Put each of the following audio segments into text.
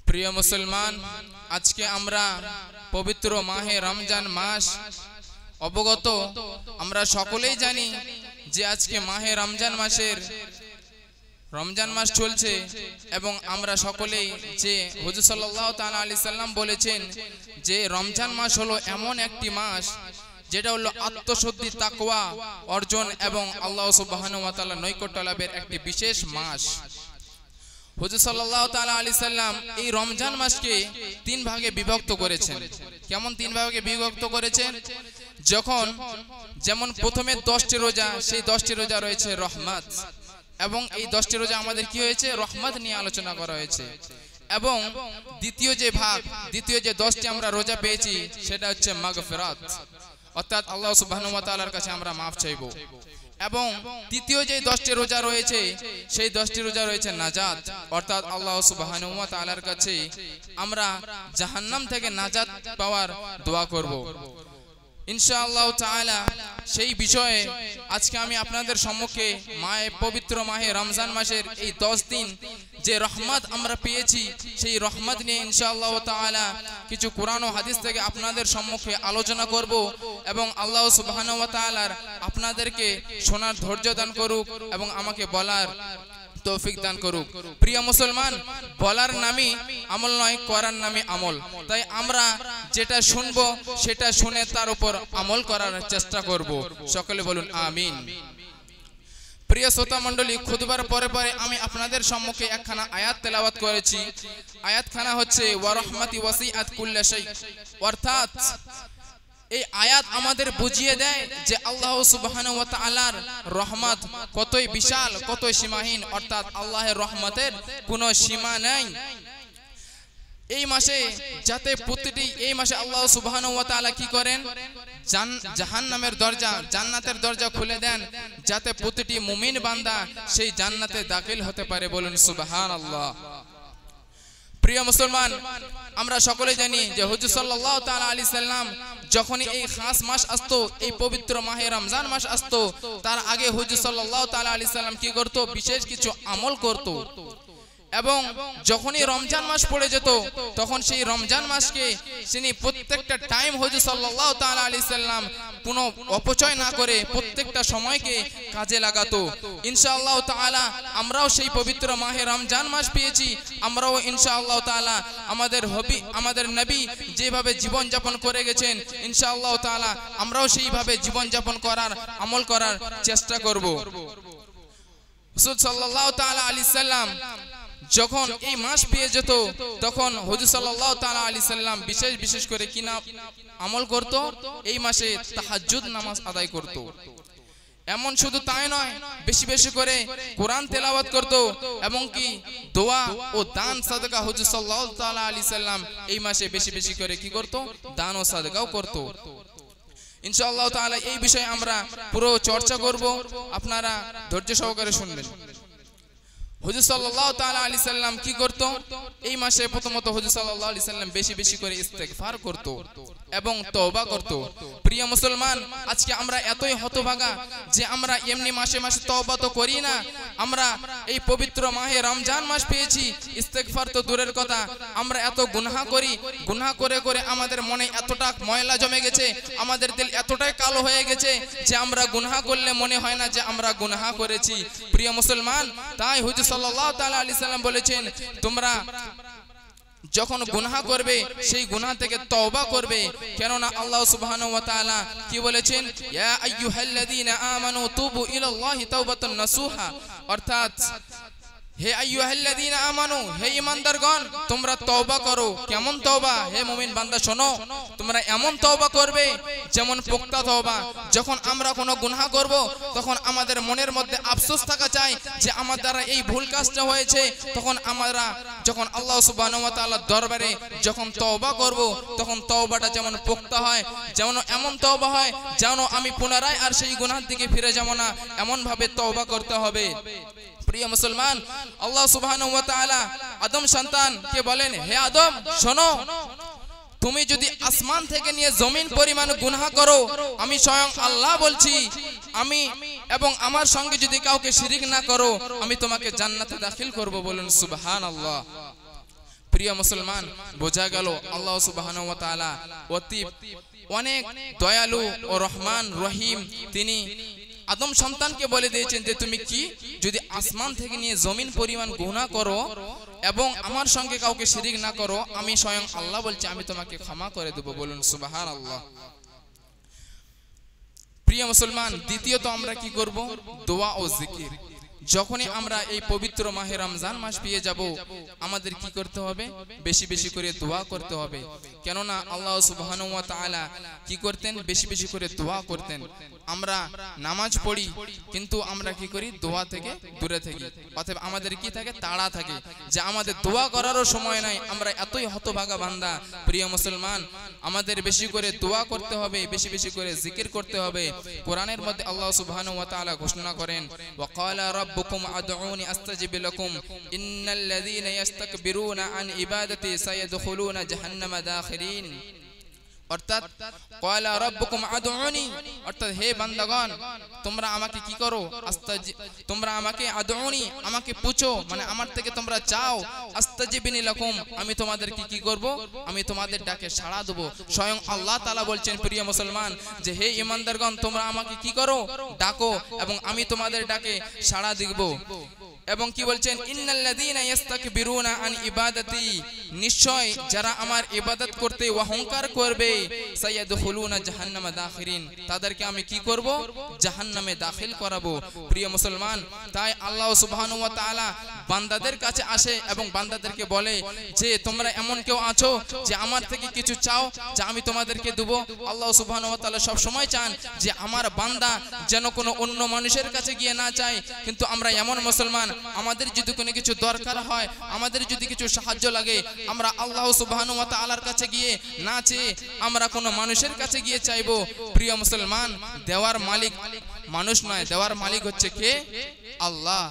প্রিয় মুসলমান, আজকে আমরা পবিত্র মাহে রমজান মাস অবগত। আমরা সকলেই জানি যে আজকে মাহে রমজান মাস চলছে এবং আমরা সকলেই যে হুজুর সাল্লাল্লাহু তাআলা আলাইহি সাল্লাম বলেছেন যে রমজান মাস হলো এমন একটি মাস যেটা হলো আত্মশুদ্ধি, তাকওয়া অর্জন এবং আল্লাহ সুবহানাহু ওয়া তাআলা নৈকট্য লাভের একটি বিশেষ মাস। হুজুর সাল্লাল্লাহু তাআলা আলাইহি সাল্লাম এই রমজান মাসকে তিন ভাগে বিভক্ত করেছেন। কেমন তিন ভাগে বিভক্ত করেছেন? যেমন প্রথমে 10টি রোজা, সেই 10টি রোজা রয়েছে রহমত, এবং এই 10টি রোজা আমাদের কি হয়েছে? রহমত নিয়ে আলোচনা করা হয়েছে। এবং দ্বিতীয় যে 10টি আমরা রোজা পেয়েছি সেটা হচ্ছে মাগফিরাত, অর্থাৎ আল্লাহ সুবহানাহু ওয়া তাআলার কাছে আমরা মাফ চাইবো। এবং তৃতীয় যে 10টি রোজা রয়েছে সেই 10টি রোজা রয়েছে নাজাত, অর্থাৎ আল্লাহ সুবহানাহু ওয়া তাআলার কাছে আমরা জাহান্নাম থেকে নাজাত পাওয়ার দোয়া করব ইনশাআল্লাহ তাআলা। সেই বিষয়ে আজকে আমি আপনাদের সম্মুখে পবিত্র মাহে রমজান মাসের এই 10 দিন যে রহমত আমরা পেয়েছি সেই রহমত নিয়ে ইনশাআল্লাহ তাআলা কিছু কোরআন ও হাদিস থেকে আপনাদের সম্মুখে আলোচনা করব এবং আল্লাহ সুবহানাহু ওয়া তাআলা আপনাদেরকে শোনার ধৈর্য দান করুক এবং আমাকে বলার তৌফিক দান করুক। প্রিয় মুসলমান, বলার নামই আমল নয়, করার নামই আমল। তাই আমরা যেটা শুনবো সেটা শুনে তার উপর আমল করার চেষ্টা করব। সকলে বলুন আমিন। প্রিয় শ্রোতা মণ্ডলী, খুতবার পরে পরে আমি আপনাদের সম্মুখে একখানা আয়াত তেলাওয়াত করেছি। আয়াতখানা হচ্ছে ওয়া রাহমাতি ওয়াসিআত কুল্লা শাই, অর্থাৎ এই আয়াত আমাদের বুঝিয়ে দেয় যে আল্লাহ সুবহানাহু ওয়া তাআলার রহমত কতই বিশাল, কতই সীমাহীন, অর্থাৎ আল্লাহর রহমতের কোনো সীমা নেই। এই মাসে যাতে প্রতিটি এই মাসে আল্লাহ সুবহানাহু ওয়া তাআলা কি করেন? জাহান্নামের দরজা, জান্নাতের দরজা খুলে দেন যাতে প্রতিটি মুমিন বান্দা সেই জান্নাতে দাখিল হতে পারে। বলুন সুবহানাল্লাহ। প্রিয় মুসলমান, আমরা সকলে জানি যে হুজুর সাল্লাল্লাহু তাআলা আলাইহি সাল্লাম যখনই এই খাস মাস আসতো, এই পবিত্র মাহে রমজান মাস আসতো, তার আগে হুজুর সাল্লাল্লাহু তাআলা আলাইহি সাল্লাম কি করত? বিশেষ কিছু আমল করত। এবং যখনই রমজান মাস পড়ে যেত তখন সেই রমজান মাসকে তিনি প্রত্যেকটা টাইম হুজুর সাল্লাল্লাহু তাআলা আলাইহি সাল্লাম কোনো অপচয় না করে প্রত্যেকটা সময়কে কাজে লাগাতো। ইনশাআল্লাহ তাআলা আমরাও সেই পবিত্র মাহে রমজান মাস পেয়েছি। আমরাও ইনশাআল্লাহ তাআলা আমাদের নবী যেভাবে জীবন যাপন করে গেছেন ইনশাআল্লাহ তাআলা আমরাও সেইভাবে জীবন যাপন করার, আমল করার চেষ্টা করব। রাসূল সাল্লাল্লাহু তাআলা আলাইহি সাল্লাম যখন এই মাস পেয়ে যেত তখন হুজুর সাল্লাল্লাহু তাআলা আলাইহি সাল্লাম বিশেষ করে কি না আমল করত? এই মাসে তাহাজ্জুদ নামাজ আদায় করত। এমন শুধু তাই নয়, বেশি বেশি করে কোরআন তেলাওয়াত করত এবং কি দোয়া ও দান সাদকা হুজুর সাল্লাল্লাহু তাআলা আলাইহি সাল্লাম এই মাসে বেশি বেশি করে কি করত? দান ও সাদকাও করত। ইনশাআল্লাহ তাআলা এই বিষয়ে আমরা পুরো চর্চা করব, আপনারা ধৈর্য সহকারে শুনবেন। হুজুর সাল্লাল্লাহু তাআলা আলাইহি সাল্লাম কি করত? এই মাসে প্রথমত হুজুর সাল্লাল্লাহু আলাইহি সাল্লাম বেশি বেশি করে ইস্তেগফার করত এবং তওবা করত। প্রিয় মুসলমান, আজকে আমরা এতই হতভাগা যে আমরা এমনি মাসে মাসে তওবা তো করি না। আমরা এই পবিত্র মাহে রমজান মাস পেয়েছি, ইস্তেগফার তো দূরের কথা, আমরা এত গুনাহ করি। গুনাহ করে করে আমাদের মনে এতটা ময়লা জমে গেছে, আমাদের দিল এতটাই কালো হয়ে গেছে যে আমরা গুনাহ করলে মনে হয় না যে আমরা গুনাহ করেছি। প্রিয় মুসলমান, তাই হুজুর সাল্লাল্লাহু তাআলা আলাইহি সাল্লাম বলেছেন, তোমরা যখন গুনাহ করবে সেই গুনাহ থেকে তওবা করবে, কেননা আল্লাহ সুবহানাহু ওয়া তাআলা কি বলেছেন? ইয়া আইয়ুহাল্লাযীনা আমানু তুবু ইলাল্লাহি তাওবাতান নাসুহা, অর্থাৎ হে আইয়ুহাল্লাযীনা আমানু, হে ঈমানদারগণ তোমরা তওবা করো। কেমন তওবা? হে মুমিন বান্দা শোনো, তোমরা এমন তওবা করবে যেমন পোক্তা তওবা। যখন আমরা কোনো গুনাহ করব তখন আমাদের মনের মধ্যে আফসোস থাকা চাই যে আমার দ্বারা এই ভুল কাজটা হয়েছে, তখন আমরা যখন আল্লাহ সুবহানাহু ওয়া তাআলার দরবারে যখন তওবা করব তখন তওবাটা যেমন পোক্তা হয়, যেমন এমন তওবা হয় যেন আমি পুনরায় আর সেই গুনাহের দিকে ফিরে যাব না, এমন ভাবে তওবা করতে হবে। প্রিয় মুসলমান, আল্লাহ সুবহানাহু ওয়া তাআলা আদম সন্তানকে বলেন, হে আদম শোনো, তুমি যদি আসমান থেকে নিয়ে জমিন পরিমাণ গুনাহ করো, আমি স্বয়ং আল্লাহ বলছি, আমি এবং আমার সঙ্গে যদি কাউকে শিরিক না করো, আমি তোমাকে জান্নাতে দাখিল করব। বলুন সুবহানাল্লাহ। প্রিয় মুসলমান, বোঝা গেল আল্লাহ সুবহানাহু ওয়া তাআলা অতি অনেক দয়ালু ও রহমান রহিম। তিনি আদম সন্তানকে বলে দিয়েছেন যে তুমি কি যদি আসমান থেকে নিয়ে জমিন পরিমাণ গুনাহ করো এবং আমার সঙ্গে কাউকে শিরিক না করো, আমি স্বয়ং আল্লাহ বলছি আমি তোমাকে ক্ষমা করে দেব। বলুন সুবহানাল্লাহ। প্রিয় মুসলমান, দ্বিতীয়ত আমরা কি করব? দোয়া ও জিকির। যখনই আমরা এই পবিত্র মাহে রমজান মাস পেয়ে যাব, আমাদের কি করতে হবে? বেশি বেশি করে দোয়া করতে হবে। কেননা আল্লাহ সুবহানাহু ওয়া তাআলা কি করতেন? বেশি বেশি করে দোয়া করতেন। আমরা নামাজ পড়ি কিন্তু আমরা কি করি? দোয়া থেকে দূরে থাকি। অতএব আমাদের কি থাকে? তাড়া থাকে যে আমাদের দোয়া করারও সময় নাই। আমরা এতই হতভাগা বান্দা। প্রিয় মুসলমান, আমাদের বেশি করে দোয়া করতে হবে, বেশি বেশি করে জিকির করতে হবে। কোরআনের মধ্যে আল্লাহ সুবহানাহু ওয়া তাআলা ঘোষণা করেন, ওয়া ক্বালা রাব্বুকুম আদউনি আস্তাজিব লাকুম ইন্নাল্লাযীনা ইস্তাকবিরুনা আন ইবাদাতি সায়াদখুলুনা জাহান্নামা দাখিরিন। অর্থাৎ ক্বালা রাব্বুকুম আদউনি, অর্থাৎ হে বান্দাগণ তোমরা আমাকে কি করো? তোমরা আমাকে আদউনি, আমাকে পুছো, মানে আমার থেকে তোমরা চাও। আস্তাজিবিনি লাকুম, আমি তোমাদেরকে কি করব? আমি তোমাদের ডাকে সাড়া দেব। স্বয়ং আল্লাহ তাআলা বলছেন প্রিয় মুসলমান যে হে ঈমানদারগণ তোমরা আমাকে কি করো? ডাকো এবং আমি তোমাদের ডাকে সাড়া দিব। এবং কি বলছেন? ইন্নাল্লাযীনা ইস্তাকবিরুনা আন ইবাদাতি, নিশ্চয় যারা আমার ইবাদত করতে অহংকার করবে, সায়াদখুলুনা জাহান্নামা দাখিরিন, তাদেরকে আমি কি করব? জাহান্নামে দাখিল করাবো। প্রিয় মুসলমান, তাই আল্লাহ সুবহানাহু ওয়া তাআলা বান্দাদের কাছে আসে এবং বান্দাদেরকে বলে যে তোমরা এমন কেউ আছো যে আমার থেকে কিছু চাও যে আমি তোমাদেরকে দেব। আল্লাহ সুবহানাহু ওয়া তাআলা সব সময় চান যে আমার বান্দা যেন কোনো অন্য মানুষের কাছে গিয়ে না চায়। কিন্তু আমরা এমন মুসলমান, আমাদের যদি কোনো কিছু দরকার হয়, আমাদের যদি কিছু সাহায্য লাগে, আমরা আল্লাহ সুবহানাহু ওয়া তাআলার কাছে গিয়ে না চেয়ে আমরা কোনো মানুষের কাছে গিয়ে চাইবো। প্রিয় মুসলমান, দেওয়ার মালিক মানুষ নয়, দেওয়ার মালিক হচ্ছে কে? আল্লাহ।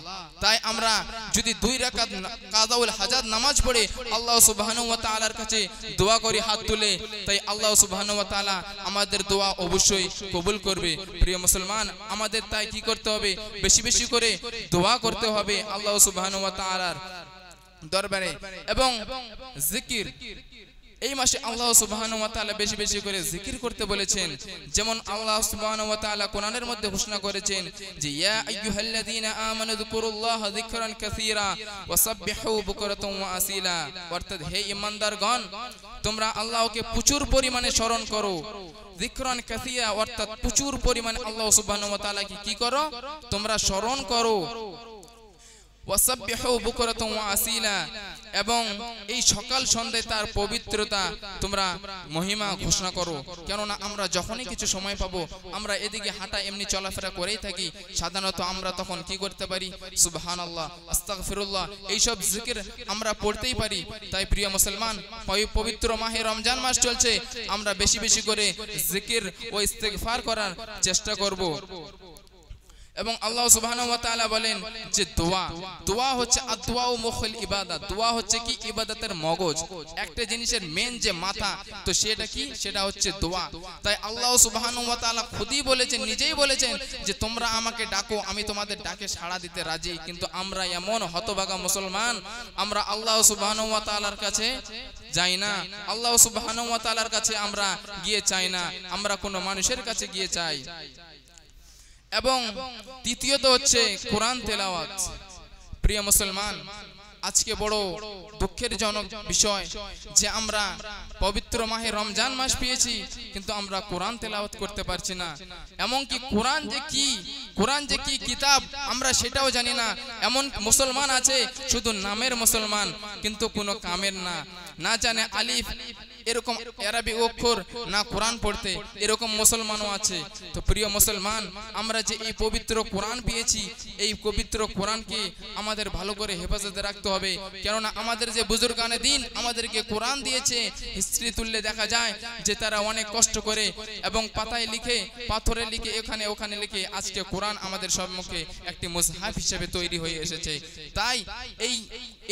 তাই আমরা যদি 2 রাকাত কাযাউল হাজাত নামাজ পড়ে আল্লাহ সুবহানাহু ওয়া তাআলার কাছে দোয়া করি হাত তুলে, তাই আল্লাহ সুবহানাহু ওয়া তাআলা আমাদের দোয়া অবশ্যই কবুল করবে। প্রিয় মুসলমান, আমাদের তাই কি করতে হবে? বেশি বেশি করে দোয়া করতে হবে আল্লাহ সুবহানাহু ওয়া তাআলার দরবারে। এবং জিকির, এই মাসে আল্লাহ সুবহানাহু ওয়া তাআলা বেশি বেশি করে জিকির করতে বলেছেন। যেমন আল্লাহ সুবহানাহু ওয়া তাআলা কোরআনের মধ্যে ঘোষণা করেছেন যে ইয়া আইয়ুহাল্লাযীনা আমানু যিকুরুল্লাহা যিকরান কাসীরা ওয়াসাব্বিহু বুকরাতাও ওয়া আসীলা। অর্থাৎ হে ঈমানদারগণ তোমরা আল্লাহকে প্রচুর পরিমাণে স্মরণ করো। যিকরান কাসীরা অর্থাৎ প্রচুর পরিমাণে আল্লাহ সুবহানাহু ওয়া তাআলাকে কি করো? তোমরা স্মরণ করো। ওয়াসাব্বিহু বুকরাতাও ওয়া আসীলা, এবং এই সকাল সন্ধ্যায় তার পবিত্রতা তোমরা মহিমা ঘোষণা করো। কেননা আমরা যখনই কিছু সময় পাবো আমরা এদিকে হাঁটা এমনি চলাফেরা করেই থাকি। সাধারণত আমরা তখন কি করতে পারি? সুবহানাল্লাহ, আস্তাগফিরুল্লাহ, এইসব জিকির আমরা পড়তেই পারি। তাই প্রিয় মুসলমান, পবিত্র মাহে রমজান মাস চলছে, আমরা বেশি বেশি করে জিকির ও ইস্তেগফার করার চেষ্টা করব। এবং আল্লাহ সুবহানাহু ওয়া তাআলা বলেন যে দোয়া হচ্ছে আদওয়াউ মুখল ইবাদত। দোয়া হচ্ছে কি? ইবাদতের মগজ, একটা জিনিসের মেন যে মাথা, তো সেটা কি? সেটা হচ্ছে দোয়া। তাই আল্লাহ সুবহানাহু ওয়া তাআলা খুদই বলেছেন, নিজেই বলেছেন যে তোমরা আমাকে ডাকো, আমি তোমাদের ডাকে সাড়া দিতে রাজি। কিন্তু আমরা এমন হতভাগা মুসলমান, আমরা আল্লাহ সুবহানাহু ওয়া তাআলার কাছে যাই না, আল্লাহ সুবহানাহু ওয়া তাআলার কাছে আমরা গিয়ে চাই না, আমরা কোনো মানুষের কাছে গিয়ে চাই। এবং তৃতীয়ত হচ্ছে কোরআন তেলাওয়াত। প্রিয় মুসলমান, আজকে বড় দুঃখের জনক বিষয় যে আমরা পবিত্র মাহে রমজান মাস পেয়েছি কিন্তু আমরা কোরআন তেলাওয়াত করতে পারছি না। এমনকি কোরআন যে কি কিতাব আমরা সেটাও জানি না। এমন মুসলমান আছে শুধু নামের মুসলমান কিন্তু কোনো কামের না জানে আলিফ এরকম আরবি অক্ষর না কোরআন পড়তে, এরকম মুসলমানও আছে। তো প্রিয় মুসলমান, আমরা যে এই পবিত্র কোরআন পেয়েছি, এই পবিত্র কোরআনকে আমাদের ভালো করে হেফাজতে রাখতে হবে। কেননা আমাদের যে বুজুর্গানে দিন আমাদেরকে কোরআন দিয়েছে, হিস্ট্রি তুললে দেখা যায় যে তারা অনেক কষ্ট করে এবং পাতায় লিখে, পাথরে লিখে, এখানে ওখানে লিখে আজকে কোরআন আমাদের সম্মুখে একটি মুসহাফ হিসেবে তৈরি হয়ে এসেছে। তাই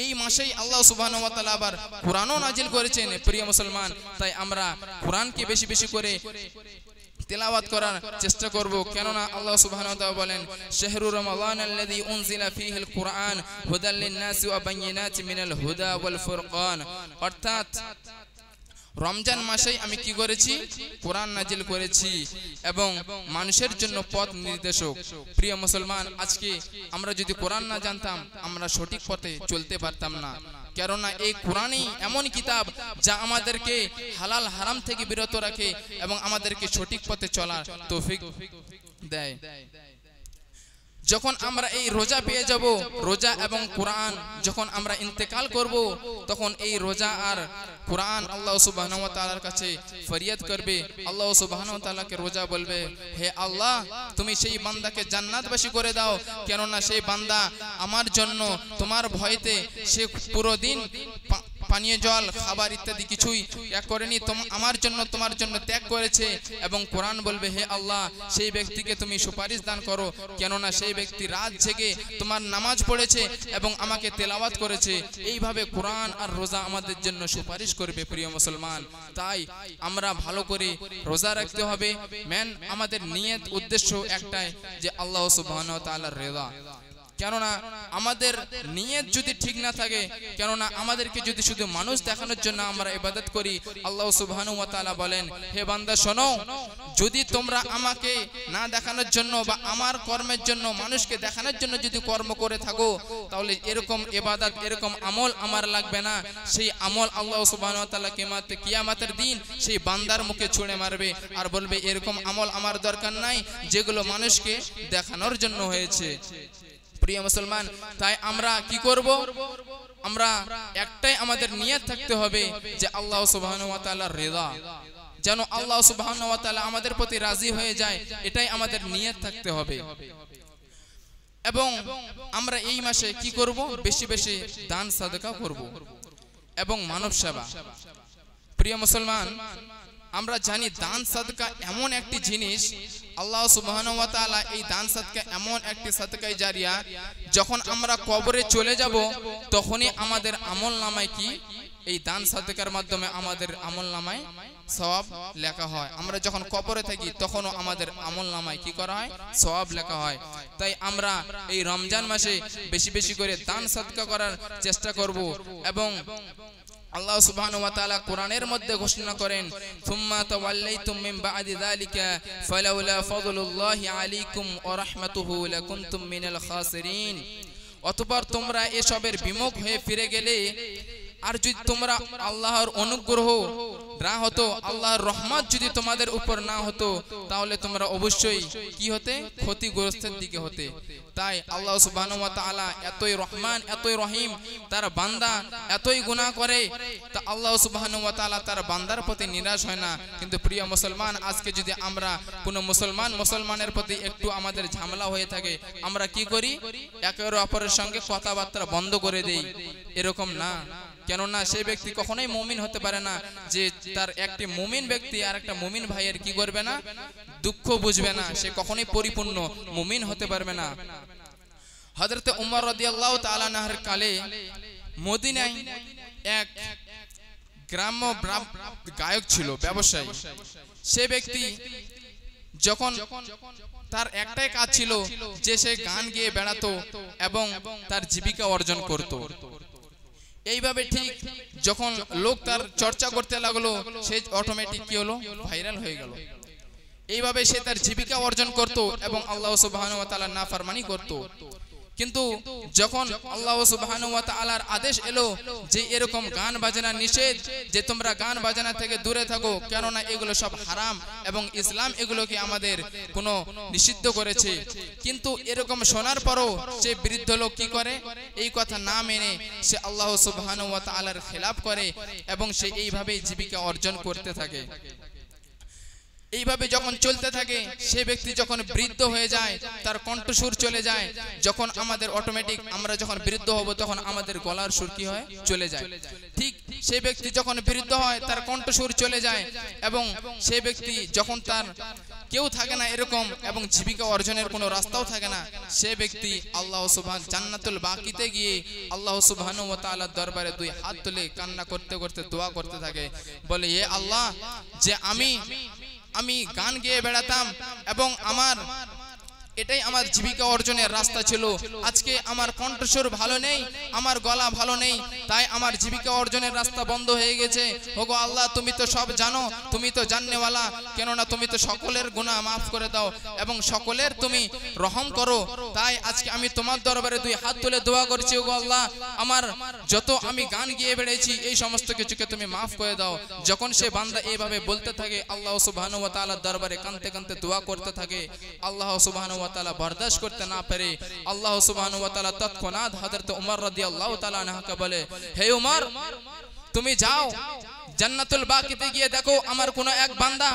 এই মাসেই আল্লাহ সুবহানাহু ওয়া তাআলা আবার কোরআনও নাজিল করেছেন। প্রিয় মুসলমান, তাই আমরা কোরআনকে বেশি বেশি করে তেলাওয়াত করার চেষ্টা করব, কেননা আল্লাহ সুবহানাহু ওয়া তাআলা বলেন শাহরু রমাদান আল্লাযী উনজিলা ফীহিল কুরআন হুদাল লিন-নাসি ওয়া বায়িনাতিন মিনাল হুদা ওয়াল ফুরকান, অর্থাৎ রমজান মাসেই আমি কি করেছি, কোরআন নাজিল করেছি এবং মানুষের জন্য পথ নির্দেশক। প্রিয় মুসলমান, আজকে আমরা যদি কোরআন না জানতাম আমরা সঠিক পথে চলতে পারতাম না, কেননা এই কোরআনই এমন কিতাব যা আমাদেরকে হালাল হারাম থেকে বিরত রাখে এবং আমাদেরকে সঠিক পথে চলার তৌফিক দেয়। যখন আমরা এই রোজা পেয়ে যাব, রোজা এবং কোরআন যখন আমরা ইন্তেকাল করব, তখন এই রোজা আর কোরআন আল্লাহ সুবহানাহু ওয়া তাআলার কাছে ফরিয়াদ করবে। আল্লাহ সুবহানাহু ওয়া তাআলাকে রোজা বলবে, হে আল্লাহ, তুমি সেই বান্দাকে জান্নাতবাসী করে দাও, কেননা সেই বান্দা আমার জন্য তোমার ভয়তে সে পুরো দিন পানীয় জল খাবার ইত্যাদি কিছুই ত্যাগ করেনি, আমার জন্য তোমার জন্য ত্যাগ করেছে। এবং কোরআন বলবে, হে আল্লাহ, সেই ব্যক্তিকে তুমি সুপারিশ দান করো, কেননা সেই ব্যক্তি রাত জেগে তোমার নামাজ পড়েছে এবং আমাকে তেলাওয়াত করেছে। এইভাবে কোরআন আর রোজা আমাদের জন্য সুপারিশ করবে। প্রিয় মুসলমান, তাই আমরা ভালো করে রোজা রাখতে হবে। মেন আমাদের নিয়ত উদ্দেশ্য একটাই, যে আল্লাহ সুবহানাহু ওয়া তাআলার রিদা। কেননা আমাদের নিয়ত যদি ঠিক না থাকে, কেননা আমাদেরকে যদি শুধু মানুষ দেখানোর জন্য আমরা ইবাদত করি, আল্লাহ সুবহানাহু ওয়া তাআলা বলেন, হে বান্দা শোনো, যদি তোমরা আমাকে না দেখানোর জন্য বা আমার কর্মের জন্য মানুষকে দেখানোর জন্য যদি কর্ম করে থাকো, তাহলে এরকম ইবাদত এরকম আমল আমার লাগবে না। সেই আমল আল্লাহ সুবহানাহু ওয়া তাআলা কিয়ামতের দিন সেই বান্দার মুখে ছুঁড়ে মারবে আর বলবে, এরকম আমল আমার দরকার নাই যেগুলো মানুষকে দেখানোর জন্য হয়েছে। প্রিয় মুসলমান, তাই আমরা কি করব, আমরা একটাই আমাদের নিয়ত থাকতে হবে যে আল্লাহ সুবহানাহু ওয়া তাআলার রিদা, যেন আল্লাহ সুবহানাহু ওয়া তাআলা আমাদের প্রতি রাজি হয়ে যায়, এটাই আমাদের নিয়ত থাকতে হবে। এবং আমরা এই মাসে কি করব, বেশি বেশি দান সাদকা করব এবং মানব সেবা। প্রিয় মুসলমান, আমরা জানি দান সাদকা এমন একটি জিনিস, আল্লাহ সুবহানাহু ওয়া তাআলা এই দান সাদকা এমন একটি সাদকায়ে জারিয়া, যখন আমরা কবরে চলে যাব তখনই আমাদের আমলনামায় কি এই দান সাদকার মাধ্যমে আমাদের আমলনামায় সওয়াব লেখা হয়। আমরা যখন কবরে থাকি তখনও আমাদের আমলনামায় কি করা হয়, সওয়াব লেখা হয়। তাই আমরা এই রমজান মাসে বেশি বেশি করে দান সাদকা করার চেষ্টা করব। এবং আল্লাহ সুবহানাহু ওয়া তাআলা কোরআনের মধ্যে ঘোষণা করেন, সুম্মা তাওয়াল্লাইতুম মিন বা'দি যালিকা ফালাউলা ফাদলুল্লাহি আলাইকুম ওয়া রাহমাতুহু লাকুনতুম মিনাল খাসিরিন। অতঃপর তোমরা এসবের বিমুখ হয়ে ফিরে গেলে, আর যদি তোমরা আল্লাহর অনুগ্রহ না হতো, আল্লাহর রহমত যদি তোমাদের উপর না হতো, তাহলে তোমরা অবশ্যই কি হতে, ক্ষতিগ্রস্তের দিকে হতে। তাই আল্লাহ সুবহানাহু ওয়া তাআলা এতই রহমান এতই রহিম, তার বান্দা এতই গুনাহ করে, তা আল্লাহ সুবহানাহু ওয়া তাআলা তার বান্দার প্রতি নিরাশ হয় না। কিন্তু প্রিয় মুসলমান, আজকে যদি আমরা কোনো মুসলমানের প্রতি একটু আমাদের ঝামেলা হয়ে থাকে, আমরা কি করি, একের অপরের সঙ্গে কথাবার্তা বন্ধ করে দেই। এরকম না, কেননা সেই ব্যক্তি কখনোই মুমিন হতে পারে না যে তার একটি মুমিন ব্যক্তি আর একটা মুমিন ভাইয়ের কি করবে না, দুঃখ বুঝবে না, সে কখনোই পরিপূর্ণ মুমিন হতে পারবে না। হযরত উমর রাদিয়াল্লাহু তাআলা আনহুর কালে মদিনায় এক গ্রাম্য গায়ক ছিল, ব্যবসায়ী। সে ব্যক্তি যখন তার একটাই কাজ ছিল যে সে গান গেয়ে বেড়াতো এবং তার জীবিকা অর্জন করত। এইভাবে ঠিক যখন লোক তার চর্চা করতে লাগলো, সে অটোমেটিক কি হলো, ভাইরাল হয়ে গেল। এইভাবে সে তার জীবিকা অর্জন করত এবং আল্লাহ সুবহানাহু ওয়া তাআলার নাফরমানি করত। কিন্তু যখন আল্লাহ সুবহানাহু ওয়া তাআলার আদেশ এলো যে এরকম গান বাজনা নিষেধ, যে তোমরা গান বাজনা থেকে দূরে থাকো, কেননা এগুলো সব হারাম এবং ইসলাম এগুলোকে আমাদের কোনো নিষিদ্ধ করেছে। কিন্তু এরকম শোনার পরও সে বৃদ্ধ লোক কি করে, এই কথা না মেনে সে আল্লাহ সুবহানাহু ওয়া তাআলার খেলাফ করে এবং সে এইভাবেই জীবিকা অর্জন করতে থাকে। এইভাবে যখন চলতে থাকে, সে ব্যক্তি যখন বৃদ্ধ হয়ে যায়, তার কণ্ঠসুর চলে যায়। যখন আমাদের অটোমেটিক আমরা যখন বৃদ্ধ হব, তখন আমাদের গলার সুর কি হয়, চলে যায়। ঠিক সে ব্যক্তি যখন বৃদ্ধ হয়, তার কণ্ঠসুর চলে যায় এবং সে ব্যক্তি যখন তার কেউ থাকে না এরকম এবং জীবিকা অর্জনের কোনো রাস্তাও থাকে না, সে ব্যক্তি আল্লাহ সুবহানাহু জান্নাতুল বাকিতে গিয়ে আল্লাহ সুবহানাহু ওয়া তাআলার দরবারে দুই হাত তুলে কান্না করতে করতে দোয়া করতে থাকে, বলে, হে আল্লাহ, যে আমি আমি গান গেয়ে বেড়াতাম এবং আমার এটাই আমার জীবিকা অর্জনের রাস্তা ছিল। আজকে আমার কণ্ঠস্বর ভালো নেই, আমার গলা ভালো নেই, তাই আমার জীবিকা অর্জনের রাস্তা বন্ধ হয়ে গেছে। ওগো আল্লাহ, তুমি তো সব জানো, তুমি তো জাননেওয়ালা, কেননা তুমি তো সকলের গুনাহ মাফ করে দাও এবং সকলের তুমি রহম করো। তাই আজকে আমি তোমার দরবারে দুই হাত তুলে দোয়া করছি, ওগো আল্লাহ, আমার যত আমি গান গিয়ে বেড়েছি এই সমস্ত কিছুকে তুমি মাফ করে দাও। যখন সে বান্দা এইভাবে বলতে থাকে, আল্লাহ সুবহানাহু ওয়া তাআলার দরবারে কাঁদতে কাঁদতে দোয়া করতে থাকে। আল্লাহ সুবহানাহু ওয়া তাআলা বরদাশত করতে না পারে, আল্লাহ সুবহানাহু ওয়া তাআলা তৎক্ষণাৎ হযরত উমর রাদিয়াল্লাহু তাআলা আনহুকে বলে, হে উমর, তুমি যাও জান্নাতুল বাকিতে গিয়ে দেখো আমার কোন এক বান্দা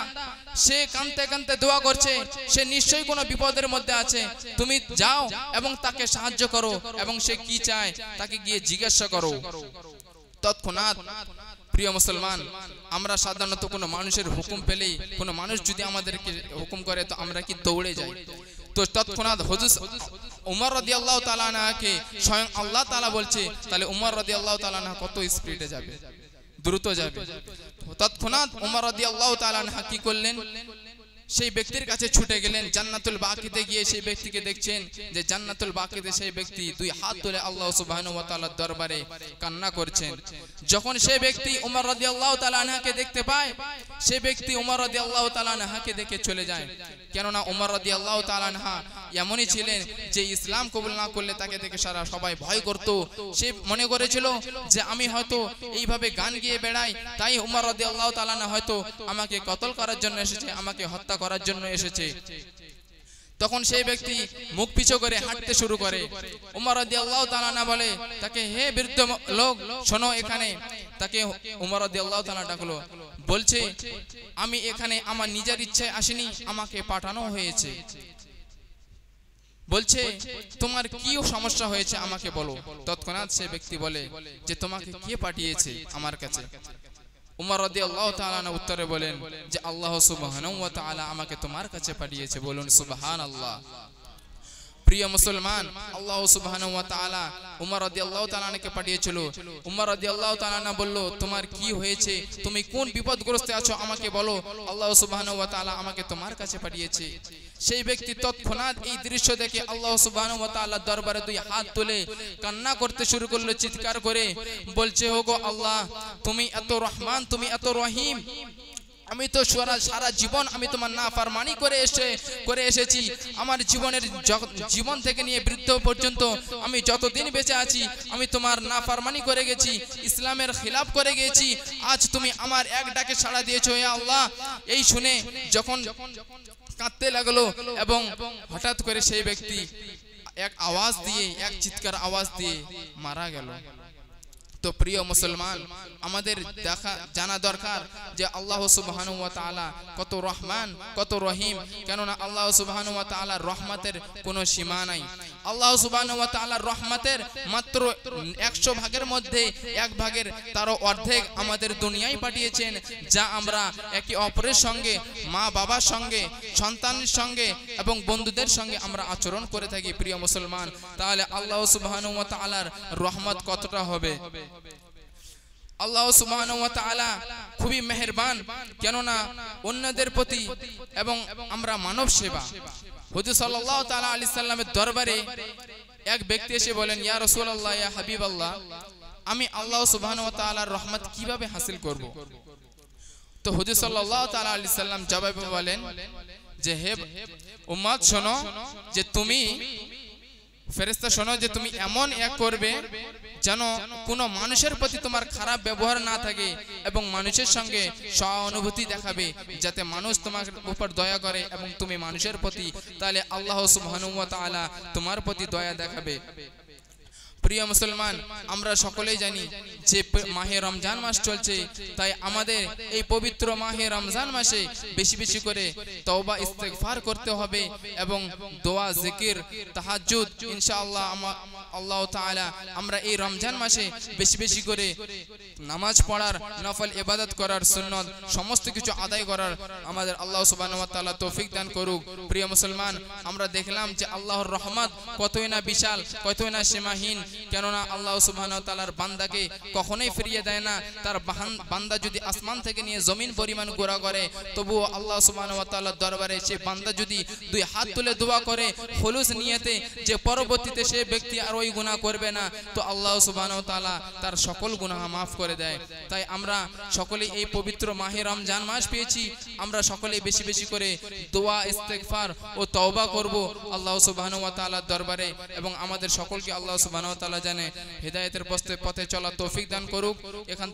সে কাঁদতে কাঁদতে দোয়া করছে, সে নিশ্চয়ই কোনো বিপদের মধ্যে আছে। তুমি যাও এবং তাকে সাহায্য করো এবং সে কি চায় তাকে গিয়ে জিজ্ঞাসা করো। তৎক্ষণাৎ প্রিয় মুসলমান, আমরা সাধারণত কোনো মানুষের হুকুম পেলেই, কোনো মানুষ যদি আমাদেরকে হুকুম করে তো আমরা কি দৌড়ে যাই। তো তৎক্ষণাৎ হুজুর উমর রাদিয়াল্লাহু তাআলা আনহুকে স্বয়ং আল্লাহ তাআলা বলছে, তাহলে উমর রাদিয়াল্লাহু তাআলা আনহু কত স্পিডে যাবে, দ্রুত যাবে। তৎক্ষণাৎ উমর রাদিয়াল্লাহু তাআলা আনহু কি করলেন, সেই ব্যক্তির কাছে ছুটে গেলেন। জান্নাতুল বাকিতে গিয়ে সেই ব্যক্তিকে দেখছেন যে জান্নাতুল বাকিতে সেই ব্যক্তি দুই হাত তুলে আল্লাহ সুবহানাহু ওয়া তাআলার দরবারে কান্না করছেন। যখন সেই ব্যক্তি উমর রাদিয়াল্লাহু তাআলা আনহুকে দেখতে পায়, সেই ব্যক্তি উমর রাদিয়াল্লাহু তাআলা আনহুকে দেখে চলে যায়। কেননা উমর রাদিয়াল্লাহু তাআলা আনহু এমনই ছিলেন যে ইসলাম কবুল না করলে তাকে দেখে সারা সবাই ভয় করত। সে মনে করেছিল যে আমি হয়তো এইভাবে গান গিয়ে বেড়াই, তাই উমর রাদিয়াল্লাহু তাআলা আনহু হয়তো আমাকে কতল করার জন্য এসেছে, আমাকে হত্যা করার জন্য এসেছে। তখন সেই ব্যক্তি মুখ পিছু করে হাঁটতে শুরু করে। উমর রাদিয়াল্লাহু তাআলা আনহু বলে তাকে, হে বৃদ্ধ লোক, শোনো এখানে। তাকে উমর রাদিয়াল্লাহু তাআলা ডাকলো, বলছে আমি এখানে আমার নিজের ইচ্ছায় আসিনি, আমাকে পাঠানো হয়েছে। বলছে তোমার কি সমস্যা হয়েছে আমাকে বলো। তৎক্ষণাৎ সেই ব্যক্তি বলে যে তোমাকে কে পাঠিয়েছে আমার কাছে। উমর রাদিয়াল্লাহু তাআলা আনহু উত্তরে বলেন যে আল্লাহ সুবহানাহু ওয়া তাআলা আমাকে তোমার কাছে পাঠিয়েছে। বলুন সুবহানাল্লাহ। প্রিয় মুসলমান, আল্লাহ সুবহানাহু ওয়া তাআলা উমর রাদিয়াল্লাহু তাআলা আনহুকে পাঠিয়েছিল। উমর রাদিয়াল্লাহু তাআলা আনহু বলল তোমার কি হয়েছে, তুমি কোন বিপদগ্রস্তে আছো আমাকে বলো, আল্লাহ সুবহানাহু ওয়া তাআলা আমাকে তোমার কাছে পাঠিয়েছে। সেই ব্যক্তি তৎক্ষণাৎ এই দৃশ্য দেখে আল্লাহ সুবহানাহু ওয়া তাআলার দরবারে দুই হাত তুলে কান্না করতে শুরু করলো, চিৎকার করে বলছে, ওগো আল্লাহ, তুমি এত রহমান, তুমি এত রহিম। আমি তো সারা জীবন আমি তোমার নাফরমানি করে এসেছি। আমার জীবন থেকে নিয়ে বৃদ্ধ পর্যন্ত আমি যতদিন বেঁচে আছি আমি তোমার নাফরমানি করে গেছি, ইসলামের খিলাফ করে গেছি। আজ তুমি আমার এক ডাকে সাড়া দিয়েছো হে আল্লাহ। এই শুনে যখন কাঁদতে লাগলো এবং হঠাৎ করে সেই ব্যক্তি এক আওয়াজ দিয়ে, এক চিৎকার আওয়াজ দিয়ে মারা গেল। তো প্রিয় মুসলমান, আমাদের জানা দরকার যে আল্লাহ সুবহানাহু ওয়া তাআলা কত রহমান, কত রহিম। কেননা আল্লাহ সুবহানাহু ওয়া তাআলার রহমতের কোনো সীমা নাই। আল্লাহ সুবহানাহু ওয়া তাআলার রহমতের মাত্র 100 ভাগের মধ্যে 1 ভাগের তারও অর্ধেক আমাদের দুনিয়ায় পাঠিয়েছেন, যা আমরা একে অপরের সঙ্গে, মা বাবার সঙ্গে, সন্তানের সঙ্গে এবং বন্ধুদের সঙ্গে আমরা আচরণ করে থাকি। প্রিয় মুসলমান, তাহলে আল্লাহ সুবহানাহু ওয়া তাআলার রহমত কতটা হবে। আল্লাহ সুবহানাহু ওয়া তাআলা খুবই মেহেরবান, কেননা অন্যদের প্রতি এবং আমরা মানব সেবা। হুজুর সাল্লাল্লাহু তাআলা আলাইহি সাল্লামের দরবারে এক ব্যক্তি এসে বলেন, ইয়া রাসূলুল্লাহ, ইয়া হাবিবাল্লাহ, আমি আল্লাহ সুবহানাহু ওয়া তাআলার রহমত কিভাবে হাসিল করব। তো হুজুর সাল্লাল্লাহু তাআলা আলাইহি সাল্লাম জবাবে বলেন যে হে উম্মত, শোনো যে তুমি ফেরেশতা, শোনো যে তুমি এমন এক করবে যেন কোনো মানুষের প্রতি তোমার খারাপ ব্যবহার না থাকে এবং মানুষের সঙ্গে সহানুভূতি দেখাবে, যাতে মানুষ তোমার উপর দয়া করে এবং তুমি মানুষের প্রতি, তাহলে আল্লাহ সুবহানাহু ওয়া তাআলা তোমার প্রতি দয়া দেখাবে। প্রিয় মুসলমান, আমরা সকলেই জানি যে মাহে রমজান মাস চলছে, তাই আমাদের এই পবিত্র মাহে রমজান মাসে বেশি বেশি করে তওবা ইস্তেগফার করতে হবে এবং দোয়া, জিকির, তাহাজ্জুদ ইনশাআল্লাহ আল্লাহ তাআলা আমরা এই রমজান মাসে বেশি বেশি করে নামাজ পড়ার, নফল ইবাদত করার, সুন্নত সমস্ত কিছু আদায় করার আমাদের আল্লাহ সুবহানাহু ওয়া তাআলা তৌফিক দান করুক। প্রিয় মুসলমান, আমরা দেখলাম যে আল্লাহর রহমত কতই না বিশাল, কতই না সীমাহীন। কেননা আল্লাহ সুবহানাহু ওয়া তাআলার বান্দাকে কখনোই ফিরিয়ে দেয় না। তার বান্দা যদি আসমান থেকে নিয়ে জমিন পরিমাণ গুনাহ করে, তবুও আল্লাহ সুবহানাহু ওয়া তাআলার দরবারে সে বান্দা যদি দুই হাত তুলে দোয়া করে খুলুস নিয়তে, যে পরবর্তীতে সে ব্যক্তি আর ওই গুনাহ করবে না, তো আল্লাহ সুবহানাহু ওয়া তাআলা তার সকল গুনাহ মাফ করে দেয়। তাই আমরা সকলেই এই পবিত্র মাহে রমজান মাস পেয়েছি, আমরা সকলেই বেশি বেশি করে দোয়া, ইস্তেগফার ও তওবা করব আল্লাহ সুবহানাহু ওয়া তাআলার দরবারে, এবং আমাদের সকলকে আল্লাহ সুবহানাহু ওয়া তাআলা জানে হেদায়েতের পথে চলার তৌফিক দান করুক। এখান